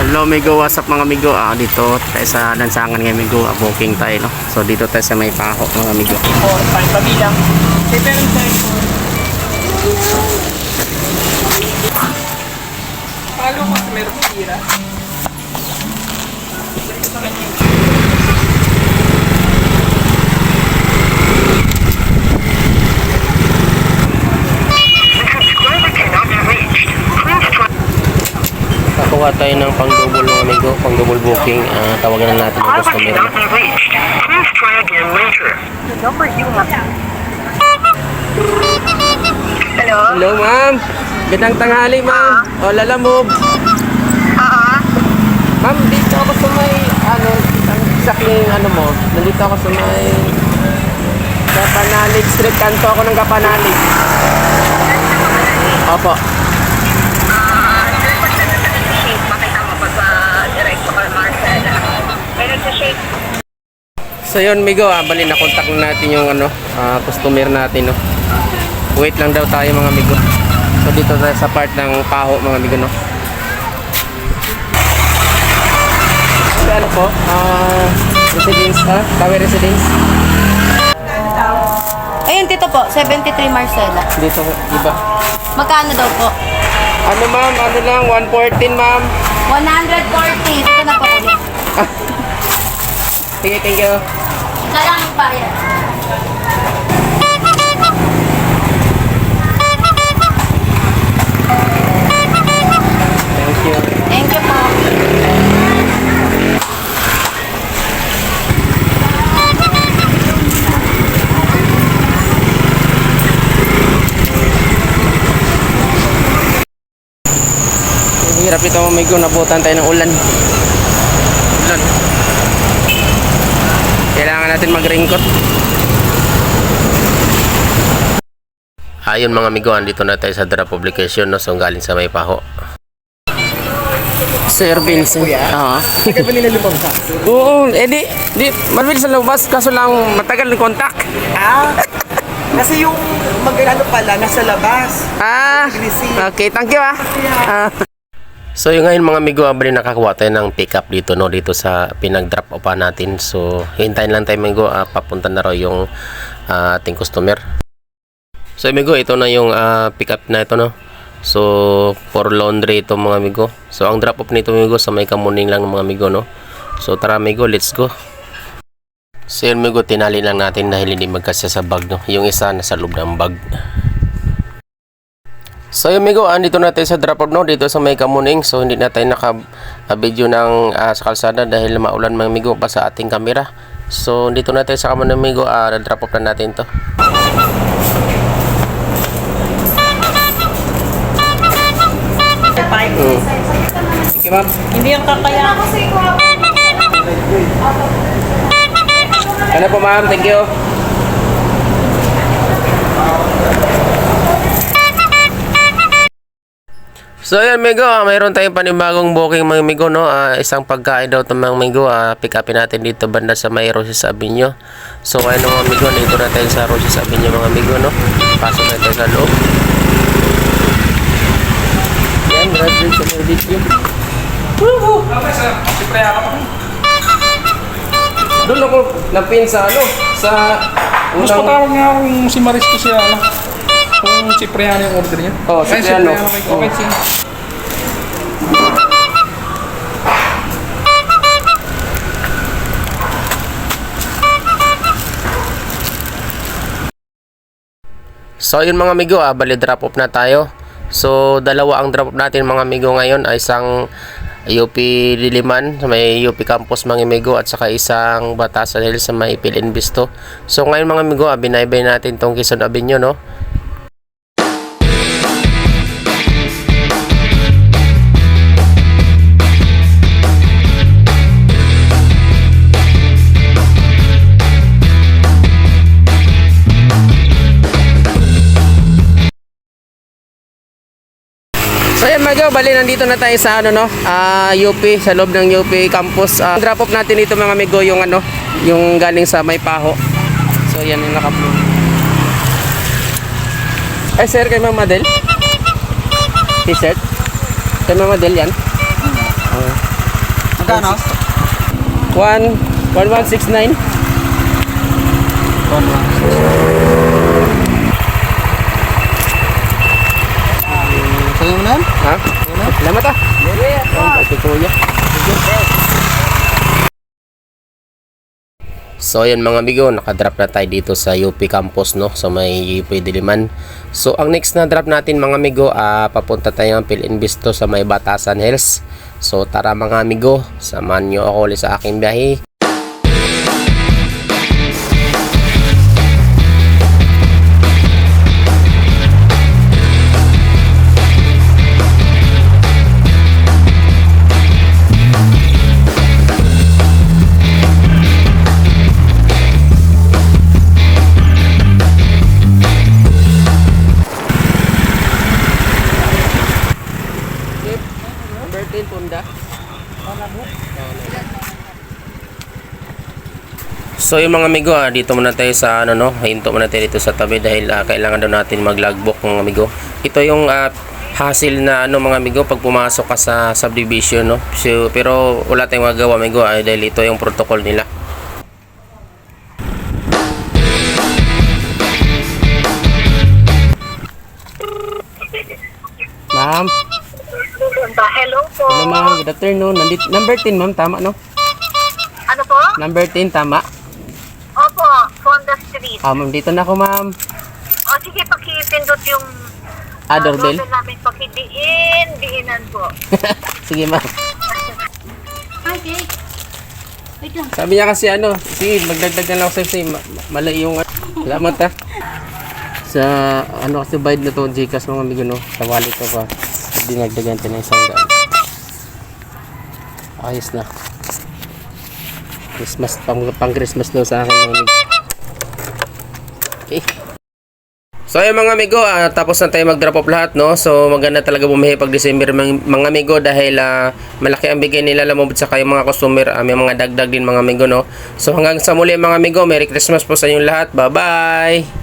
Hello Migo, what's up mga Migo? Dito tayo sa Lansangan ngayon Migo, booking tayo no. So dito tayo sa may Paho mga Migo. For time pabilang. Paano ko meron tira? Kakuha tayo ng pang-double mga Migo, pang-double booking. Tawagan na natin ang customer. Hello? Hello ma'am, gandang tanghali ma'am. O lalamove. Ma'am, dito ako sa may, ang saking mo, nandito ako sa may Kapanalig Street, kanto ako ng Kapanalig. Opo. So yun Migo, bali na contact na natin yung customer natin no. Wait lang daw tayo mga Migo. So dito tayo sa part ng Paho mga Migo no. So ano po? Residence Tower Residence. Ayun, tito po, 73 Marcela. Dito iba. Magkano daw po? Ano ma'am? Ano lang? 114 ma'am. 140. Dito na po ulit. Sige, thank you. Ika lang yung bayad. Thank you. Thank you po. Hirap ito mga Migo, nabutan tayo ng ulan. Kailangan natin mag-raincoat. Ayun mga Migo, andito na tayo sa Dra Publication no, so galing sa may Paho. Sir Vincent. Oo. Tagal ba nila lumabas? Oo, di mabilis sa lumabas kaso lang matagal ng contact. Kasi yung mag-ano pala, nasa labas. Okay, thank you So yung ngayon mga Migo, abali nakakuha tayo ng pick up dito no, dito sa pinag-drop off natin. So hintayin lang tayo Migo, papunta na raw yung ating customer. So Migo, ito na yung pick up na ito no. So for laundry ito mga Migo. So ang drop off nito Migo sa may Kamuning lang mga Migo no. So tara Migo, let's go. So yun Migo, tinali lang natin dahil hindi magkasya sa bag no. Yung isa nasa loob ng bag. So yun Migo, andito na tayo sa drop off no, dito sa may Kamuning. So hindi na tayo naka-video ng sa kalsada dahil maulan mga Migo pa sa ating camera. So dito na tayo sa Kamuning Migo, drop off na natin to. Sige ma'am. Hindi yung kakaya. Ano po ma'am, thank you. So ayan Migo, mayroon tayong panibagong booking mga Migo no. Isang pagkain daw ito mga Migo, pick upin natin dito banda sa may Roses Avenue. So ayun mga Migo, dito na tayo sa Roses Avenue mga Migo no. Pasok na tayo sa loob. Yan, graduate sa may video. Doon ako napin sa sa Mas patawag nga kung si Marisco siya, kung si Priano yung order niya. Oh, si Priano. Okay, sige. So yun mga Migo, bali drop off na tayo. So dalawa ang drop off natin mga Migo ngayon, ay isang UP Diliman sa may UP Campus mga Migo at saka isang Batasan Hills sa may Pilin Visto. So ngayon mga Migo, binaybay natin tong Quezon Avenue no. So yan Migo, bali nandito na tayo sa UP, sa loob ng UP campus. Drop off natin dito mga Migo yung yung galing sa may Paho. So yan yung naka-upload. Sir, kay Ma'am Adel? T-shirt? Kay Ma'am Adel yan? Magkano? 1169. Sa'yo mo na yan? Ha? Salamat ah. Ito kuya. So ayan mga amigo, nakadrop na tayo dito sa UP campus, no, sa may UP Diliman. So ang next na drop natin mga amigo, papunta tayo ng Philinvest sa may Batasan Hills. So tara mga amigo, samahan nyo ako ulit sa aking biyahe. So yung mga amigo, dito muna tayo sa ano, no, hinto muna tayo dito sa tabi dahil kailangan daw natin mag-logbook mga amigo. Ito yung hassle na ano mga amigo pag pumasok ka sa subdivision, no. So, pero wala tayong magagawa amigo dahil ito yung protocol nila. Ma'am. Hello po. Hello ma'am, good afternoon. Number 10 ma'am, tama no? Ano po? Number 10 tama. Opo, Fonda Street. Ma'am, dito na ako ma'am. O sige, pakipindot yung Doorbell. doorbell namin. Diinan po. Sige ma'am. Okay. Wait lang. Sabi niya kasi ano, sige, magdagdag na lang ako sa'yo. Mali yung salamat ha. Sa ano kasi bayad na to, Gcash mga amigo no. Sa wallet ko pa. Dinagdagan tayo ng 100. Ayos na. Christmas, pang Christmas daw sa akin mga amigo. Okay. So ayun mga amigo, tapos na tayo mag-drop off lahat, no. So maganda talaga bumihi pag December mga amigo dahil malaki ang bigay nila lamobot sa kayo mga customer, may mga dagdag din mga amigo, no. So hanggang sa muli mga amigo, Merry Christmas po sa inyong lahat. Bye-bye.